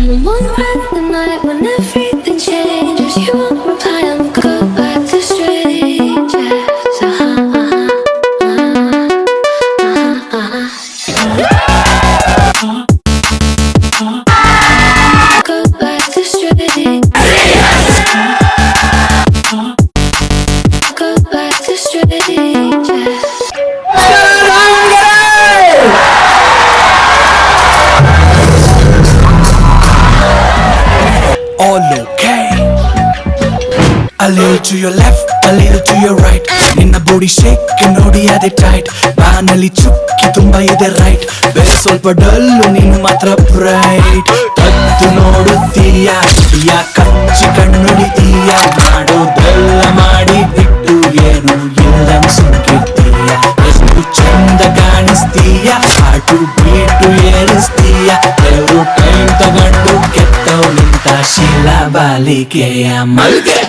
I'm one breath the night when everything changes. You won't reply, I'm go back to strangers. Go back to strangers. Go back to strangers. All okay. A little to your left, a little to your right. ನಿನ್ನ body shake ನೋಡಿ ಅದೇ tight. ಬಾನಲ್ಲಿ ಚುಕ್ಕಿ ತುಂಬಾ ಇದೆ right. ಬೇರೆ ಸ್ವಲ್ಪ dull ನೀನು ಮಾತ್ರ ಬ್ರೈಟ್. ಕದ್ದು ನೋಡುತ್ತೀಯ ಯಾ ಕಚ್ಚಿ ಕಣ್ಣುಡಿತೀಯ. ಮಾಡೋದೆಲ್ಲ ಮಾಡಿ ಬಿಟ್ಟು ಏನು ಇಲ್ಲ ಸುಮ್ಕಿರ್ತೀಯ. ಎಷ್ಟು ಚಂದ ಕಾಣಿಸ್ತೀಯ, ಹಾಟು ಬೀಟು ಏರಿಸ್ತೀಯ. ದೇವ್ರು ಟೈಮ್ ತಗೊಂಡು ಕೆತ್ತವ್ ನಿಂತ ಶೀಲ ಬಾಲಿಕೆಯ ಮಲ್ಗೆ.